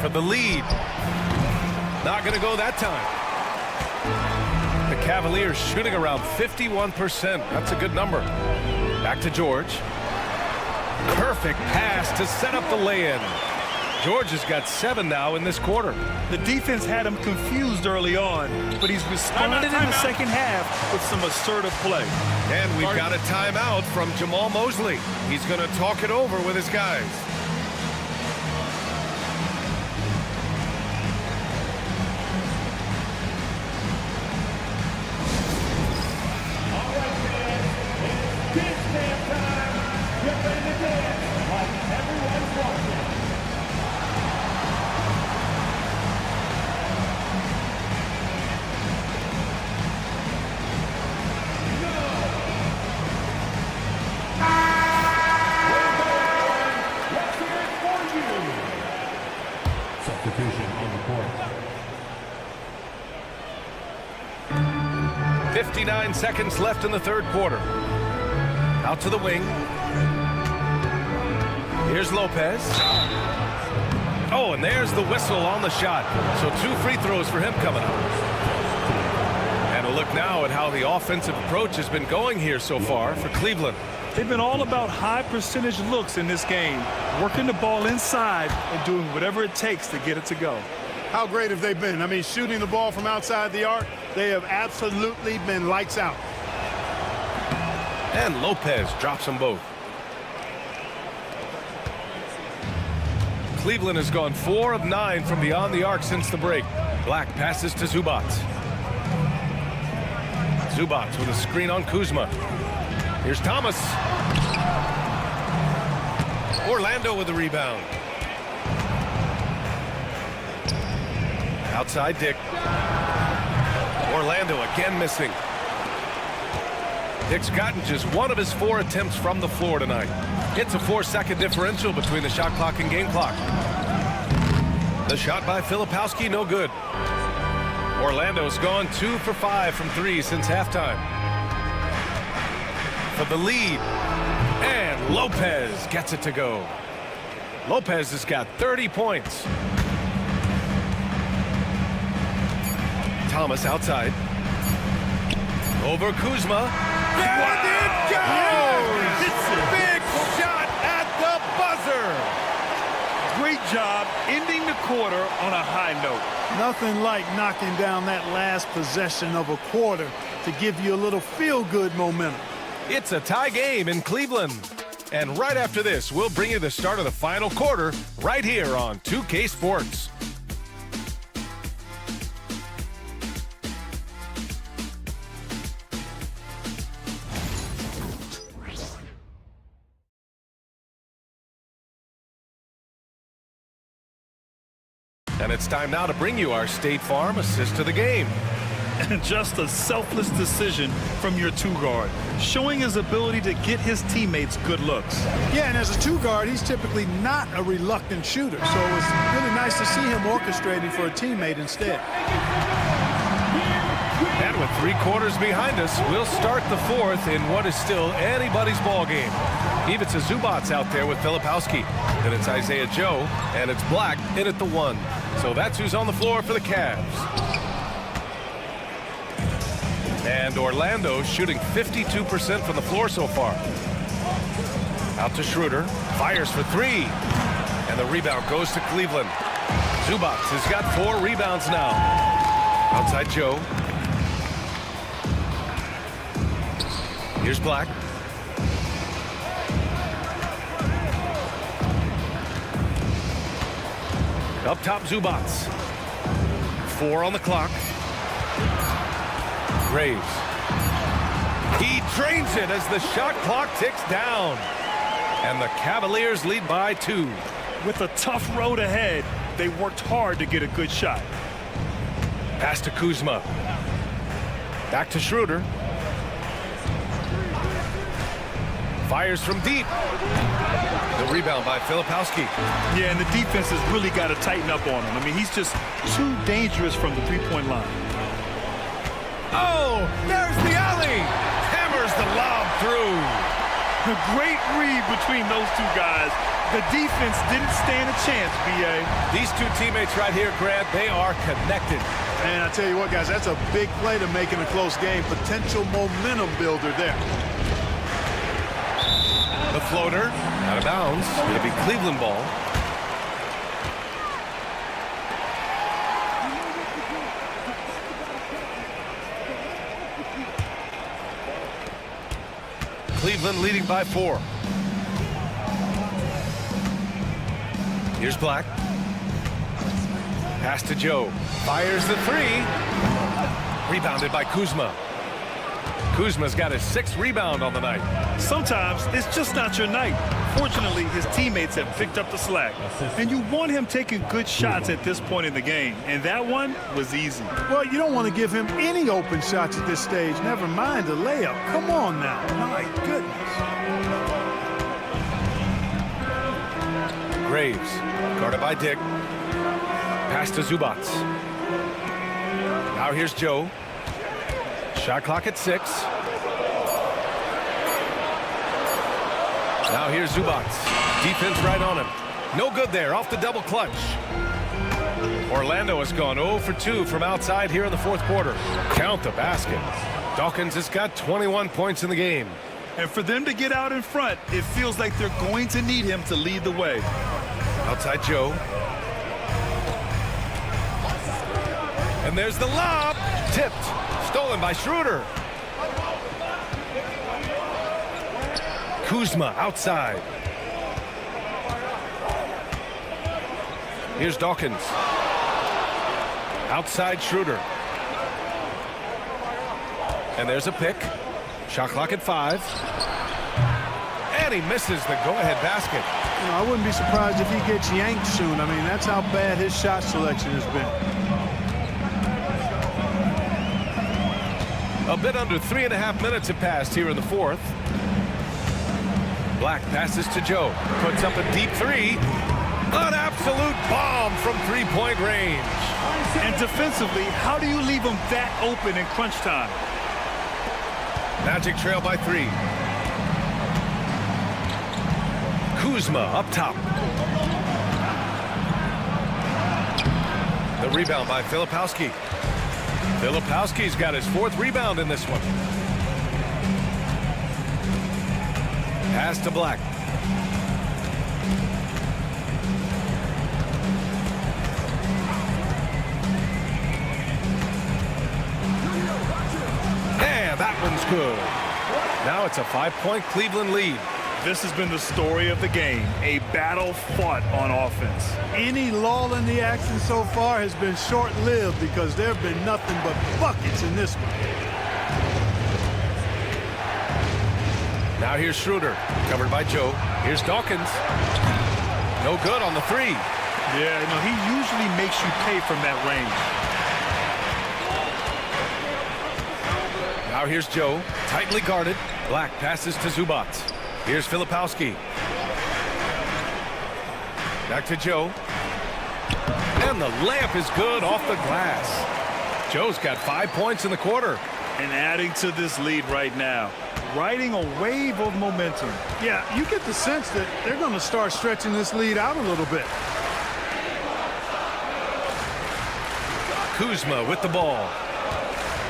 For the lead. Not going to go that time. The Cavaliers shooting around 51%. That's a good number. Back to George. Perfect pass to set up the lay-in. George has got 7 now in this quarter.
The defense had him confused early on, but he's responded in the second half with some assertive play.
And we've got a timeout from Jamal Mosley. He's going to talk it over with his guys.
All right, fans. It's dance time. Get ready to dance like everyone's watching. Let's hear it for you. Substitution on the court.
59 seconds left in the third quarter. Out to the wing. Here's Lopez. Oh, and there's the whistle on the shot. So 2 free throws for him coming up. And a look now at how the offensive approach has been going here so far for Cleveland.
They've been all about high percentage looks in this game, working the ball inside and doing whatever it takes to get it to go.
How great have they been? I mean, shooting the ball from outside the arc, they have absolutely been lights out.
And Lopez drops them both. Cleveland has gone 4 of 9 from beyond the arc since the break. Black passes to Zubac. Zubac with a screen on Kuzma. Here's Thomas. Orlando with the rebound. Outside Dick. Orlando again missing. Dick's gotten just 1 of his 4 attempts from the floor tonight. It's a 4-second differential between the shot clock and game clock. The shot by Filipowski, no good. Orlando's gone 2 for 5 from 3 since halftime. For the lead. And Lopez gets it to go. Lopez has got 30 points. Thomas outside. Over Kuzma. And it goes! Big shot at the buzzer!
Great job ending the quarter on a high note.
Nothing like knocking down that last possession of a quarter to give you a little feel-good momentum.
It's a tie game in Cleveland. And right after this, we'll bring you the start of the final quarter right here on 2K Sports. And it's time now to bring you our State Farm assist to the game.
And just a selfless decision from your two-guard, showing his ability to get his teammates good looks.
Yeah, and as a two-guard, he's typically not a reluctant shooter, so it was really nice to see him orchestrating for a teammate instead.
And with 3 quarters behind us, we'll start the fourth in what is still anybody's ball game. Ivica Zubac's out there with Filipowski. Then it's Isaiah Joe, and it's Black in at the 1. So that's who's on the floor for the Cavs. And Orlando shooting 52% from the floor so far. Out to Schroeder, fires for 3. And the rebound goes to Cleveland. Zubac has got 4 rebounds now. Outside Joe. Here's Black. Up top, Zubac. 4 on the clock. Graves. He drains it as the shot clock ticks down. And the Cavaliers lead by 2.
With a tough road ahead, they worked hard to get a good shot.
Pass to Kuzma. Back to Schroeder. Fires from deep. The rebound by Filipowski.
Yeah, and the defense has really got to tighten up on him. I mean, he's just too dangerous from the three-point line.
Oh, there's the alley. Hammers the lob through.
A great read between those two guys. The defense didn't stand a chance, B.A.
These 2 teammates right here, Grant, they are connected.
And I tell you what, guys, that's a big play to make in a close game. Potential momentum builder there.
The floater, out of bounds. It'll be Cleveland ball. Cleveland leading by 4. Here's Black. Pass to Joe. Fires the 3. Rebounded by Kuzma. Kuzma's got his 6th rebound on the night.
Sometimes it's just not your night. Fortunately, his teammates have picked up the slack. And you want him taking good shots at this point in the game. And that one was easy.
Well, you don't want to give him any open shots at this stage. Never mind a layup. Come on now. My goodness.
Graves, guarded by Dick. Pass to Zubac. Now here's Joe. Shot clock at 6. Now here's Zubac. Defense right on him. No good there, off the double clutch. Orlando has gone 0 for 2 from outside here in the 4th quarter. Count the basket. Dawkins has got 21 points in the game.
And for them to get out in front, it feels like they're going to need him to lead the way.
Outside Joe. And there's the lob. Tipped. Stolen by Schroeder. Kuzma outside. Here's Dawkins. Outside Schroeder. And there's a pick. Shot clock at 5. And he misses the go-ahead basket.
You know, I wouldn't be surprised if he gets yanked soon. I mean, that's how bad his shot selection has been.
A bit under 3.5 minutes have passed here in the 4th. Black passes to Joe. Puts up a deep 3. An absolute bomb from 3-point range.
And defensively, how do you leave them that open in crunch time?
Magic trail by 3. Kuzma up top. The rebound by Filipowski. Filipowski's got his 4th rebound in this one. Pass to Black. And that one's good. Now it's a 5-point Cleveland lead.
This has been the story of the game, a battle fought on offense.
Any lull in the action so far has been short-lived because there have been nothing but buckets in this one.
Now here's Schroeder, covered by Joe. Here's Dawkins. No good on the 3.
Yeah, no, he usually makes you pay from that range.
Now here's Joe, tightly guarded. Black passes to Zubac. Here's Filipowski. Back to Joe. And the layup is good off the glass. Joe's got 5 points in the quarter.
And adding to this lead right now, riding a wave of momentum.
Yeah, you get the sense that they're going to start stretching this lead out a little bit.
Kuzma with the ball.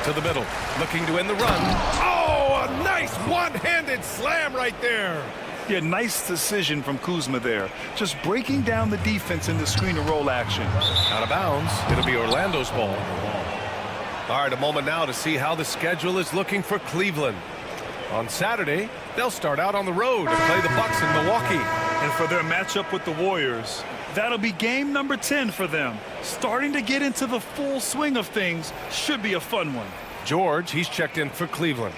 To the middle, looking to end the run. Oh, a nice one-handed slam right there.
Yeah, nice decision from Kuzma there. Just breaking down the defense in the screen and roll action.
Out of bounds. It'll be Orlando's ball. All right, a moment now to see how the schedule is looking for Cleveland. On Saturday, they'll start out on the road and play the Bucks in Milwaukee.
And for their matchup with the Warriors, that'll be game number 10 for them. Starting to get into the full swing of things. Should be a fun one.
George, he's checked in for Cleveland.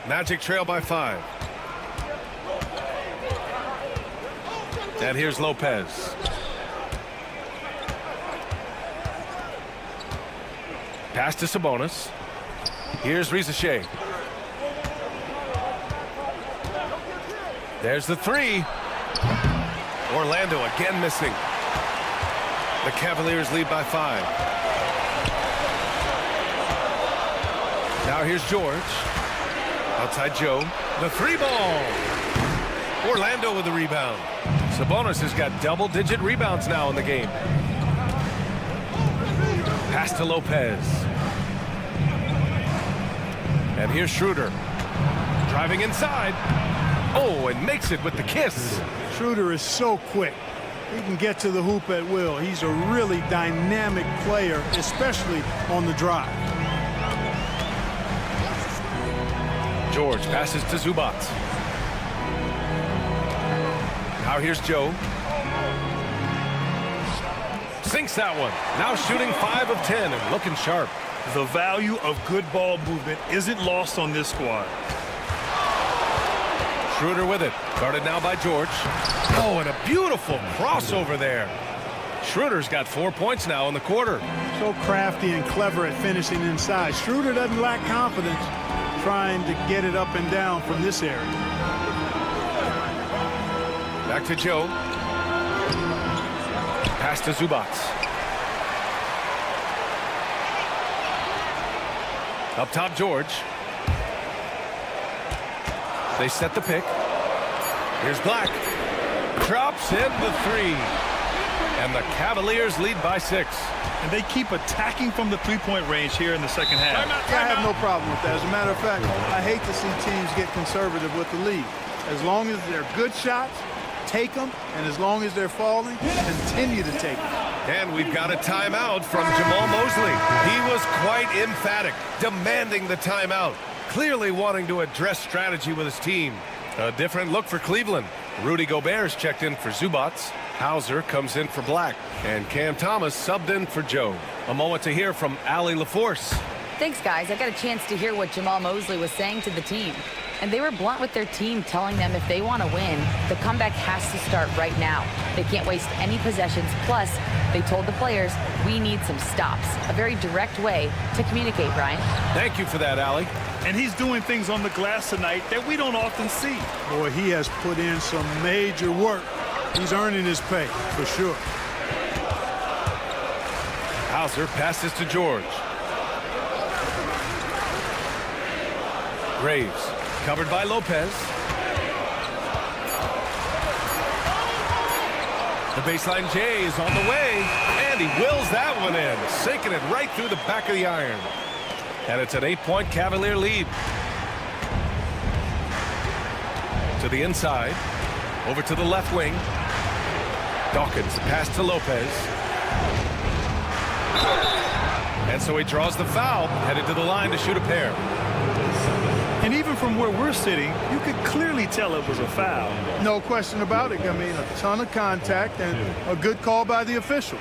Magic trail by 5. And here's Lopez. Pass to Sabonis. Here's Rizachet. There's the 3. Orlando again missing. The Cavaliers lead by 5. Now here's George. Outside Joe. The 3 ball. Orlando with the rebound. Sabonis has got double-digit rebounds now in the game. Pass to Lopez. And here's Schroeder. Driving inside. Oh, and makes it with the kiss.
Schroeder is so quick. He can get to the hoop at will. He's a really dynamic player, especially on the drive.
George passes to Zubac. Now here's Joe. Sinks that one. Now shooting 5 of 10 and looking sharp.
The value of good ball movement isn't lost on this squad.
Schroeder with it. Guarded now by George. Oh, and a beautiful crossover there. Schroeder's got 4 points now in the quarter.
So crafty and clever at finishing inside. Schroeder doesn't lack confidence trying to get it up and down from this area.
Back to Joe. Pass to Zubac. Up top, George. They set the pick. Here's Black. Drops in the 3. And the Cavaliers lead by 6.
And they keep attacking from the three-point range here in the second half.
I have no problem with that. As a matter of fact, I hate to see teams get conservative with the lead. As long as they're good shots, take them. And as long as they're falling, continue to take them.
And we've got a timeout from Jamal Mosley. He was quite emphatic, demanding the timeout, clearly wanting to address strategy with his team. A different look for Cleveland. Rudy Gobert's checked in for Zubac. Hauser comes in for Black. And Cam Thomas subbed in for Joe. A moment to hear from Allie LaForce.
Thanks, guys. I got a chance to hear what Jamal Mosley was saying to the team. And they were blunt with their team, telling them if they want to win, the comeback has to start right now. They can't waste any possessions. Plus, they told the players, we need some stops. A very direct way to communicate, Brian.
Thank you for that, Allie.
And he's doing things on the glass tonight that we don't often see.
Boy, he has put in some major work. He's earning his pay, for sure.
Hauser passes to George. Graves, covered by Lopez. The baseline J is on the way, and he wills that one in, sinking it right through the back of the iron. And it's an 8-point Cavalier lead. To the inside, over to the left wing. Dawkins, pass to Lopez. And so he draws the foul, headed to the line to shoot a pair.
And even from where we're sitting, you could clearly tell it was a foul.
No question about it. I mean, a ton of contact and a good call by the officials.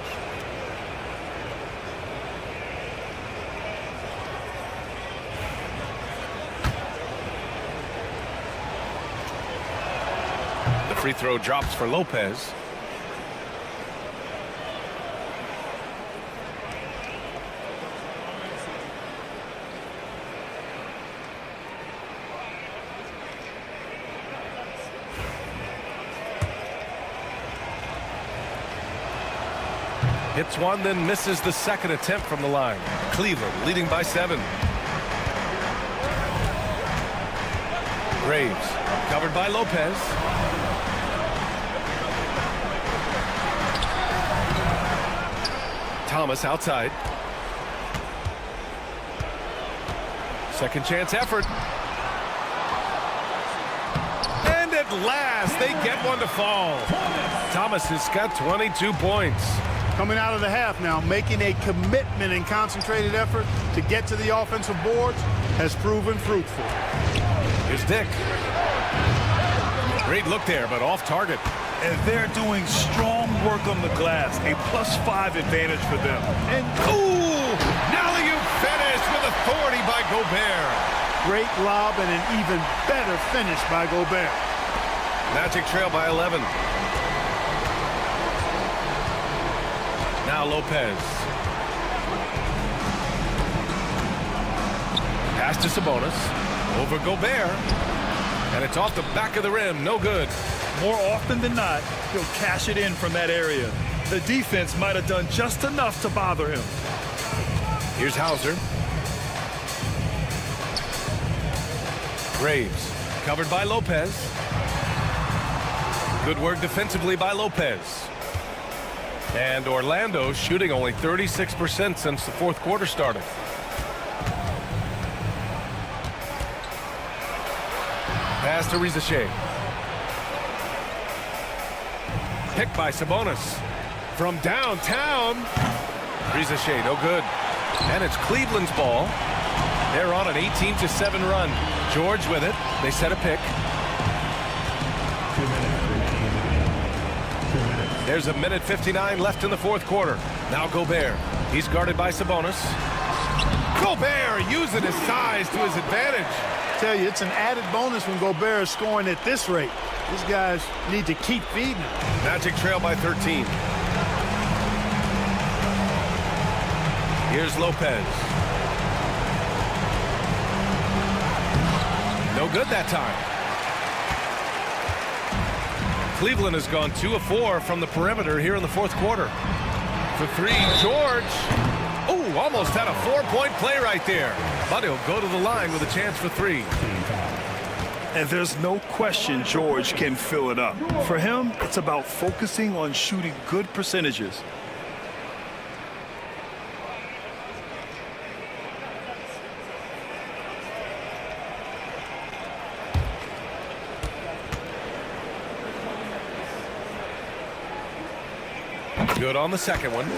The free throw drops for Lopez. Hits one, then misses the second attempt from the line. Cleveland leading by 7. Graves covered by Lopez. Thomas outside. Second chance effort. And at last, they get one to fall. Thomas has got 22 points.
Coming out of the half now, making a commitment and concentrated effort to get to the offensive boards has proven fruitful.
Here's Dick. Great look there, but off target.
And they're doing strong work on the glass, a +5 advantage for them.
And ooh, now you finish with authority by Gobert.
Great lob and an even better finish by Gobert.
Magic trail by 11. Now Lopez. Pass to Sabonis. Over Gobert. And it's off the back of the rim. No good.
More often than not, he'll cash it in from that area. The defense might have done just enough to bother him.
Here's Hauser. Graves covered by Lopez. Good work defensively by Lopez. And Orlando shooting only 36% since the fourth quarter started. Pass to Rizachet. Picked by Sabonis. From downtown. Rizachet, no good. And it's Cleveland's ball. They're on an 18-7 run. George with it. They set a pick. There's a minute 59 left in the fourth quarter. Now Gobert. He's guarded by Sabonis. Gobert using his size to his advantage.
I tell you, it's an added bonus when Gobert is scoring at this rate. These guys need to keep feeding him.
Magic trail by 13. Here's Lopez. No good that time. Cleveland has gone 2 of 4 from the perimeter here in the fourth quarter. For 3, George. Oh, almost had a 4-point play right there. But he'll go to the line with a chance for 3.
And there's no question George can fill it up. For him, it's about focusing on shooting good percentages.
Good on the second one.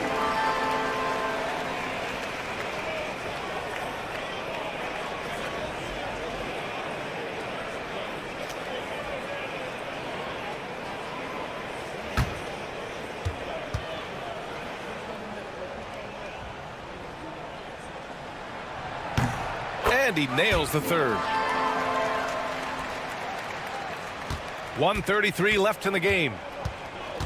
And he nails the third. 1:33 left in the game.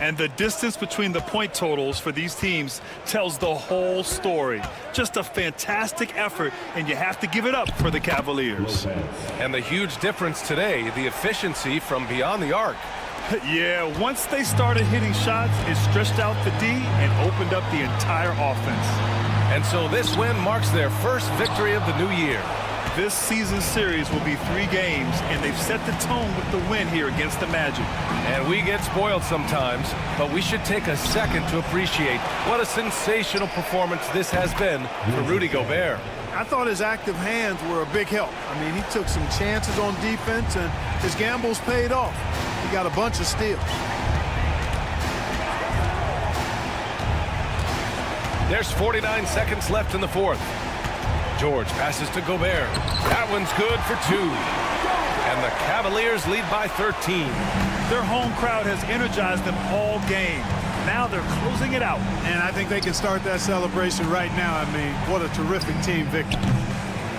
And the distance between the point totals for these teams tells the whole story. Just a fantastic effort, and you have to give it up for the Cavaliers.
And the huge difference today, the efficiency from beyond the arc.
Yeah, once they started hitting shots, it stretched out the D and opened up the entire offense.
And so this win marks their first victory of the new year.
This season series will be 3 games, and they've set the tone with the win here against the Magic.
And we get spoiled sometimes, but we should take a second to appreciate what a sensational performance this has been for Rudy Gobert.
I thought his active hands were a big help. I mean, he took some chances on defense, and his gambles paid off. He got a bunch of steals.
There's 49 seconds left in the fourth. George passes to Gobert. That one's good for 2. And the Cavaliers lead by 13.
Their home crowd has energized them all game. Now they're closing it out.
And I think they can start that celebration right now. I mean, what a terrific team victory.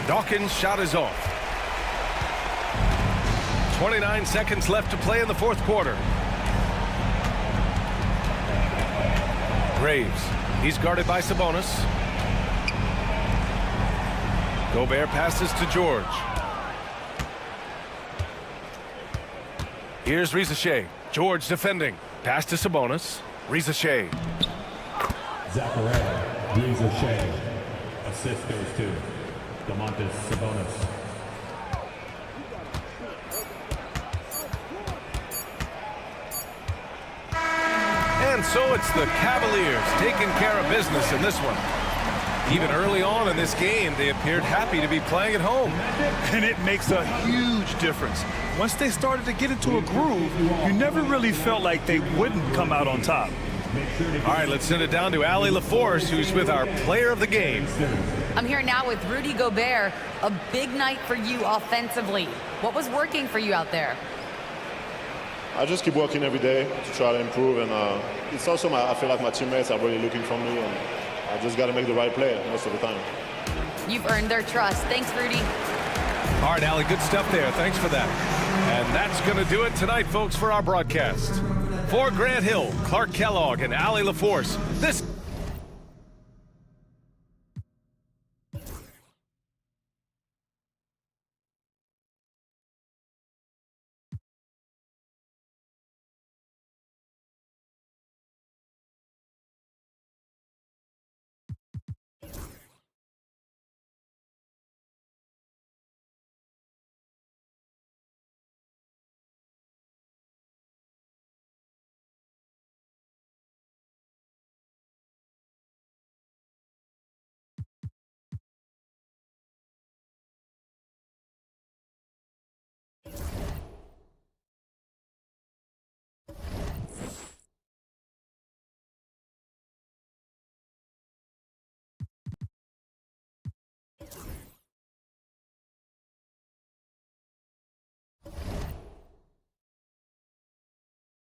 Dawkins' shot is off. 29 seconds left to play in the fourth quarter. Graves. He's guarded by Sabonis. Gobert passes to George. Here's Rizachet. George defending. Pass to Sabonis. Rizachet.
Zachariah Breeze O'Shea. Assist goes to Domantas Sabonis.
And so it's the Cavaliers taking care of business in this one. Even early on in this game, they appeared happy to be playing at home.
And it makes a huge difference. Once they started to get into a groove, you never really felt like they wouldn't come out on top.
All right, let's send it down to Allie LaForce, who's with our player of the game.
I'm here now with Rudy Gobert. A big night for you offensively. What was working for you out there?
I just keep working every day to try to improve, and it's also I feel like my teammates are really looking for me, and I just got to make the right play most of the time.
You've earned their trust. Thanks, Rudy.
All right, Allie, good stuff there. Thanks for that. And that's going to do it tonight, folks, for our broadcast. For Grant Hill, Clark Kellogg, and Allie LaForce, this